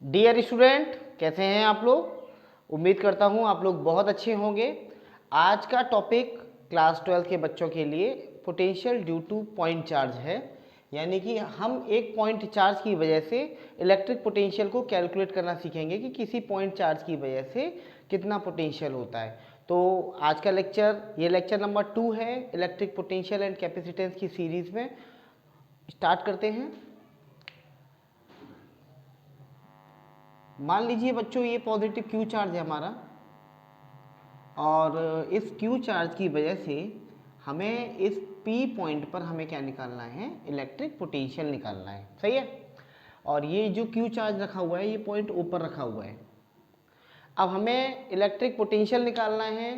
Dear student, कैसे हैं आप लोग। उम्मीद करता हूं आप लोग बहुत अच्छे होंगे। आज का टॉपिक क्लास 12 के बच्चों के लिए potential due two point charge है। यानी कि हम एक पॉइंट चार्ज की वजह से इलेक्ट्रिक पोटेंशियल को कैलकुलेट करना सीखेंगे कि किसी पॉइंट चार्ज की वजह से कितना पोटेंशियल होता है। तो आज का लेक्चर, ये लेक्चर नंबर 2 है इलेक्ट्रिक पोटेंशियल एंड कैपेसिटेंस की सीरीज़ में। स्टार्ट करते हैं। मान लीजिए बच्चों, ये पॉजिटिव क्यू चार्ज है हमारा, और इस क्यू चार्ज की वजह से हमें इस पी पॉइंट पर हमें क्या निकालना है, इलेक्ट्रिक पोटेंशियल निकालना है। सही है। और ये जो क्यू चार्ज रखा हुआ है ये पॉइंट ऊपर रखा हुआ है। अब हमें इलेक्ट्रिक पोटेंशियल निकालना है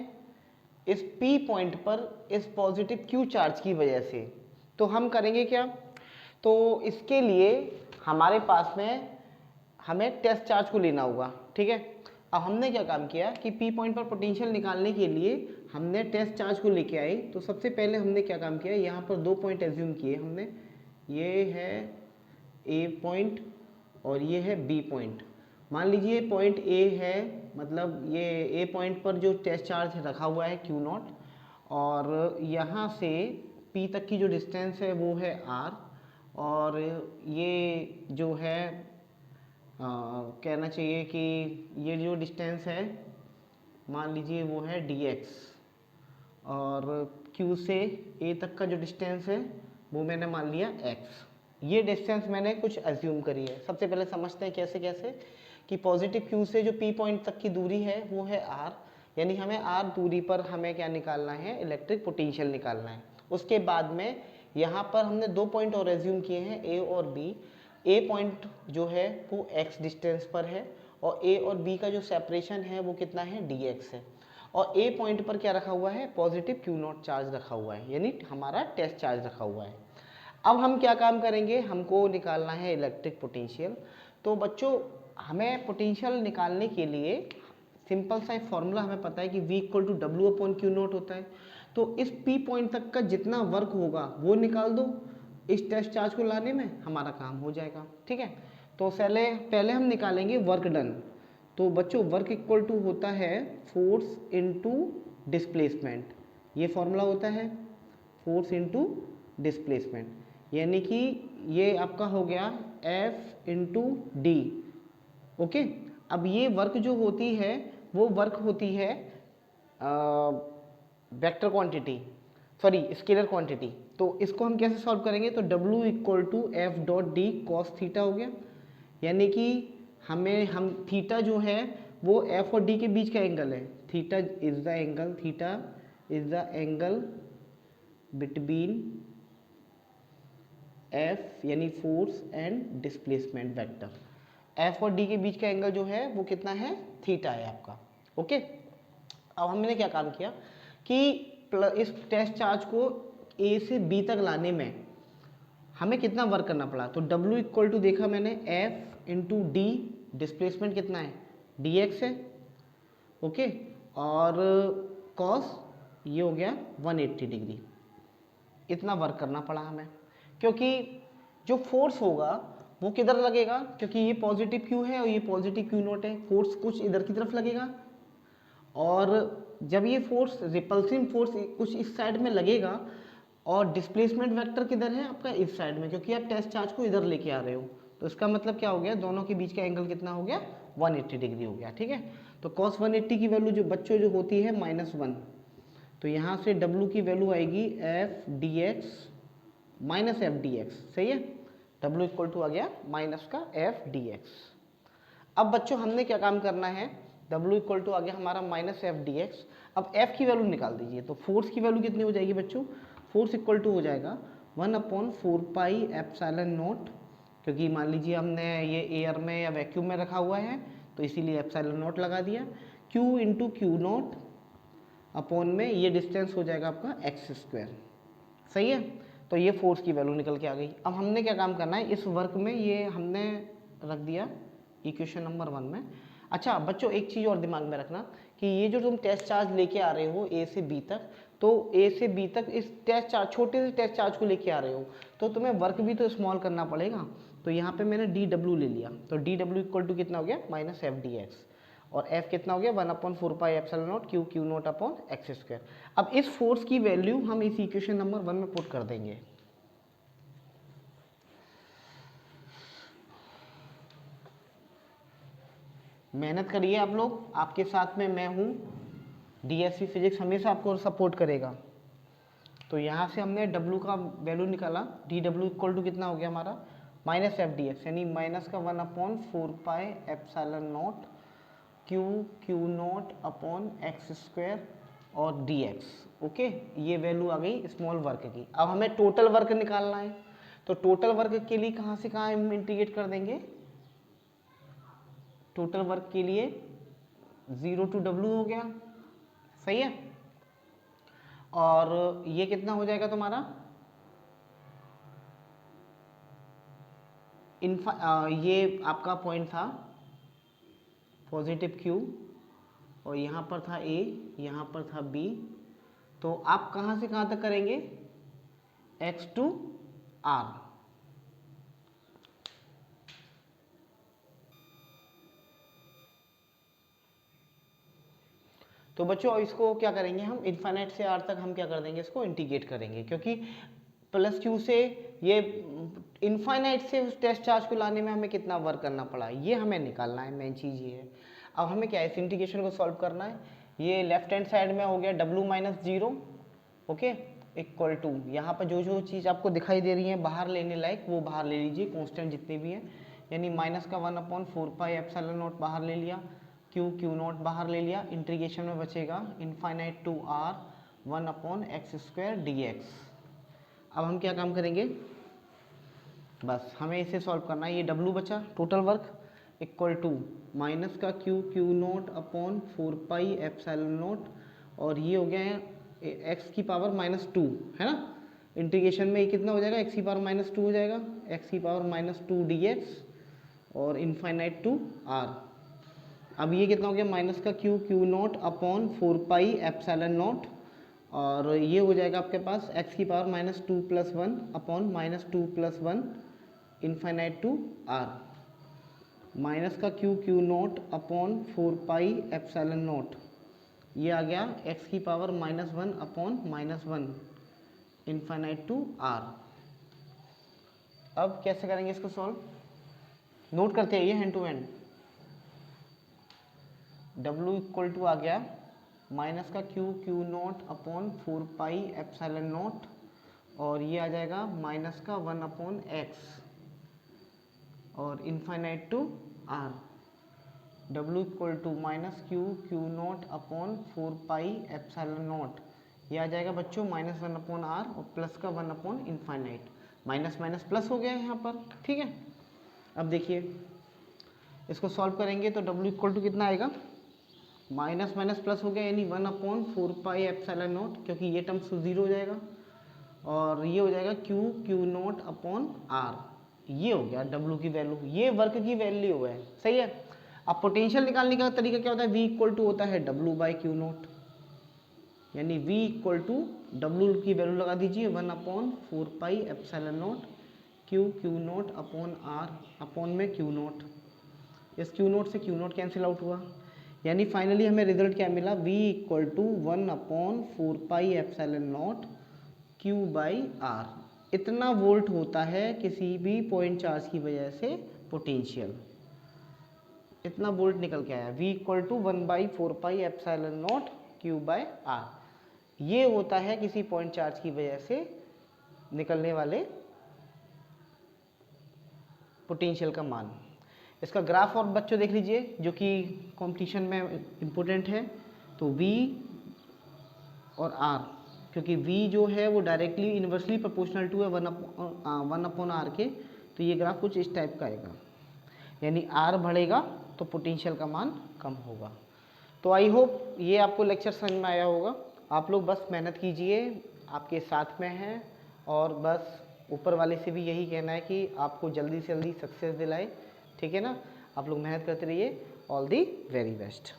इस पी पॉइंट पर इस पॉजिटिव क्यू चार्ज की वजह से। तो हम करेंगे क्या, तो इसके लिए हमारे पास में हमें टेस्ट चार्ज को लेना होगा। ठीक है। अब हमने क्या काम किया कि पी पॉइंट पर पोटेंशियल निकालने के लिए हमने टेस्ट चार्ज को लेके आए। तो सबसे पहले हमने क्या काम किया, यहाँ पर 2 पॉइंट एज्यूम किए हमने। ये है ए पॉइंट और ये है बी पॉइंट। मान लीजिए पॉइंट ए है, मतलब ये ए पॉइंट पर जो टेस्ट चार्ज रखा हुआ है Q नॉट, और यहाँ से P तक की जो डिस्टेंस है वो है R, और ये जो है कहना चाहिए कि ये जो डिस्टेंस है मान लीजिए वो है dx, और Q से A तक का जो डिस्टेंस है वो मैंने मान लिया x। ये डिस्टेंस मैंने कुछ एज्यूम करी है। सबसे पहले समझते हैं कैसे कैसे कि पॉजिटिव Q से जो P पॉइंट तक की दूरी है वो है R, यानी हमें R दूरी पर हमें क्या निकालना है, इलेक्ट्रिक पोटेंशियल निकालना है। उसके बाद में यहाँ पर हमने 2 पॉइंट और एज्यूम किए हैं, A और B। ए पॉइंट जो है वो x डिस्टेंस पर है, और ए और बी का जो सेपरेशन है वो कितना है, dx है। और ए पॉइंट पर क्या रखा हुआ है, पॉजिटिव क्यू नॉट चार्ज रखा हुआ है, यानी हमारा टेस्ट चार्ज रखा हुआ है। अब हम क्या काम करेंगे, हमको निकालना है इलेक्ट्रिक पोटेंशियल। तो बच्चों, हमें पोटेंशियल निकालने के लिए सिंपल सा एक फॉर्मूला हमें पता है कि V equal to W upon Q naught होता है। तो इस P पॉइंट तक का जितना वर्क होगा वो निकाल दो, इस टेस्ट चार्ज को लाने में हमारा काम हो जाएगा। ठीक है। तो पहले हम निकालेंगे वर्क डन। तो बच्चों, वर्क इक्वल टू होता है फोर्स इनटू डिस्प्लेसमेंट। ये फॉर्मूला होता है फोर्स इनटू डिस्प्लेसमेंट, यानी कि ये आपका हो गया F इंटू डी। ओके। अब ये वर्क जो होती है वो वर्क होती है vector quantity, sorry scalar quantity. तो इसको हम कैसे सॉल्व करेंगे, तो W equal to F dot D cos theta हो गया, यानी कि हम थीटा जो है वो F और D के बीच का एंगल है। Theta is the angle between F यानी force and displacement vector. F और D के बीच का एंगल जो है वो कितना है, थीटा है आपका। ओके। अब हमने क्या काम किया कि इस टेस्ट चार्ज को A से B तक लाने में हमें कितना वर्क करना पड़ा। तो W इक्वल टू देखा मैंने F इंटू डी, डिस्प्लेसमेंट कितना है, dx है। ओके। और कॉस ये हो गया 180 डिग्री। इतना वर्क करना पड़ा हमें, क्योंकि जो फोर्स होगा वो किधर लगेगा, क्योंकि ये पॉजिटिव क्यू है और ये पॉजिटिव क्यू नॉट है। फोर्स कुछ इधर की तरफ लगेगा, और जब ये फोर्स रिपल्सिव फोर्स कुछ इस साइड में लगेगा, और डिस्प्लेसमेंट वेक्टर किधर है आपका, इस साइड में, क्योंकि आप टेस्ट चार्ज को इधर लेके आ रहे हो। तो इसका मतलब क्या हो गया, दोनों के बीच का एंगल कितना हो गया, 180 डिग्री हो गया। ठीक है। तो cos 180 की वैल्यू जो बच्चों जो होती है -1, तो यहाँ से W की वैल्यू आएगी F d x minus f d x. सही है। W इक्वल टू आ गया माइनस का एफ डी एक्स। अब बच्चों हमने क्या काम करना है, W इक्वल टू आ गया हमारा माइनस एफ डी एक्स। अब F की वैल्यू निकाल दीजिए। तो फोर्स की वैल्यू कितनी हो जाएगी बच्चों, फोर्स इक्वल टू हो जाएगा 1/4 एप्सिलॉन नॉट, क्योंकि मान लीजिए हमने ये एयर में या वैक्यूम में रखा हुआ है तो इसीलिए एप्सिलॉन नॉट लगा दिया। Q into Q naught upon में ये डिस्टेंस हो जाएगा आपका x²। सही है। तो ये फोर्स की वैल्यू निकल के आ गई। अब हमने क्या काम करना है, इस वर्क में ये हमने रख दिया इक्वेशन नंबर 1 में। अच्छा बच्चों, एक चीज़ और दिमाग में रखना कि ये जो तुम टेस्ट चार्ज लेके आ रहे हो A से B तक, तो A से B तक इस टेस्ट चार्ज, छोटे से टेस्ट चार्ज को लेके आ रहे हो, तो तुम्हें वर्क भी तो स्मॉल करना पड़ेगा। तो यहाँ पे मैंने डी डब्ल्यू ले लिया, तो डी डब्ल्यू इक्वल टू कितना हो गया माइनस एफ डी एक्स, और एफ कितना हो गया 1/4πε0 q Q naught upon x square. अब इस फोर्स की वैल्यू हम इस इक्वेशन नंबर 1 में पुट कर देंगे। मेहनत करिए आप लोग, आपके साथ में मैं हूँ, डीएससी फिजिक्स हमेशा आपको सपोर्ट करेगा। तो यहाँ से हमने W का वैल्यू निकाला, डी डब्ल्यू इक्वल टू कितना हो गया हमारा माइनस एफ डी एक्स, यानी माइनस का 1/4πε0 q Q naught upon x square और डी एक्स। ओके, ये वैल्यू आ गई स्मॉल वर्क की। अब हमें टोटल वर्क निकालना है, तो टोटल वर्क के लिए कहाँ से कहाँ हम इंटीग्रेट कर देंगे, टोटल वर्क के लिए 0 to W हो गया, सही है। और ये कितना हो जाएगा तुम्हारा ये आपका पॉइंट था पॉजिटिव Q, और यहाँ पर था A, यहाँ पर था B। तो आप कहाँ से कहाँ तक करेंगे, X to R। तो बच्चों इसको क्या करेंगे हम, इन्फाइनाइट से R तक हम क्या कर देंगे, इसको इंटीग्रेट करेंगे, क्योंकि प्लस Q से ये इन्फाइनाइट से उस टेस्ट चार्ज को लाने में हमें कितना वर्क करना पड़ा, ये हमें निकालना है, मेन चीज़ ये है। अब हमें क्या है, इस इंटीग्रेशन को सॉल्व करना है। ये लेफ्ट हैंड साइड में हो गया W minus 0, okay, equal to यहाँ पर जो जो चीज़ आपको दिखाई दे रही है बाहर लेने लायक वो बाहर ले लीजिए, कॉन्स्टेंट जितने भी हैं, यानी माइनस का 1/4πε0 बाहर ले लिया, क्यू क्यू नॉट बाहर ले लिया, इंटीग्रेशन में बचेगा infinite to R 1/x² dx। अब हम क्या काम करेंगे, बस हमें इसे सॉल्व करना है। ये W बचा total work equal to minus का क्यू क्यू नॉट अपॉन 4πε0, और ये हो गया है x की पावर -2, है ना। इंटीग्रेशन में ये कितना हो जाएगा, x की पावर -2 हो जाएगा, x की पावर -2 dx, और इनफाइनाइट टू R। अब ये कितना हो गया, माइनस का क्यू क्यू नॉट अपॉन 4πε0, और ये हो जाएगा आपके पास x की power -2 + 1 upon -2 + 1 infinite to R, minus का क्यू क्यू नॉट अपॉन 4πε0, ये आ गया x की power -1 upon -1 infinite to R। अब कैसे करेंगे इसको सॉल्व, नोट करते हैं ये hand to hand. W equal to आ गया माइनस का क्यू क्यू नॉट अपॉन 4πε0, और ये आ जाएगा माइनस का 1/x और infinite to R। W equal to minus q Q naught upon 4πε0, ये आ जाएगा बच्चों -1/R और प्लस का 1/इनफाइनाइट, माइनस माइनस प्लस हो गया है यहाँ पर, ठीक है। अब देखिए इसको सॉल्व करेंगे तो W इक्वल टू कितना आएगा, माइनस माइनस प्लस हो गया, यानी 1/4πε0, क्योंकि ये टर्म्स 0 हो जाएगा, और ये हो जाएगा Q Q naught upon R। ये हो गया W की वैल्यू, ये वर्क की वैल्यू है, सही है। अब पोटेंशियल निकालने का तरीका क्या होता है, V इक्वल टू होता है W/Q0, यानी V इक्वल टू W की वैल्यू लगा दीजिए 1/4πε0 q Q naught upon R upon में Q0, इस Q0 से Q0 कैंसिल आउट हुआ, यानी फाइनली हमें रिजल्ट क्या मिला, V इक्वल टू 1/4πε0 Q/R। इतना वोल्ट होता है किसी भी पॉइंट चार्ज की वजह से पोटेंशियल, इतना वोल्ट निकल के आया। V इक्वल टू 1/4πε0 Q/R, ये होता है किसी पॉइंट चार्ज की वजह से निकलने वाले पोटेंशियल का मान। इसका ग्राफ और बच्चों देख लीजिए, जो कि कंपटीशन में इम्पोर्टेंट है। तो V और R, क्योंकि V जो है वो डायरेक्टली इन्वर्सली प्रोपोर्शनल टू है 1/R के, तो ये ग्राफ कुछ इस टाइप का आएगा, यानी R बढ़ेगा तो पोटेंशियल का मान कम होगा। तो आई होप ये आपको लेक्चर समझ में आया होगा। आप लोग बस मेहनत कीजिए, आपके साथ में हैं, और बस ऊपर वाले से भी यही कहना है कि आपको जल्दी से जल्दी सक्सेस दिलाए, ठीक है ना। आप लोग मेहनत करते रहिए, ऑल दी वेरी बेस्ट।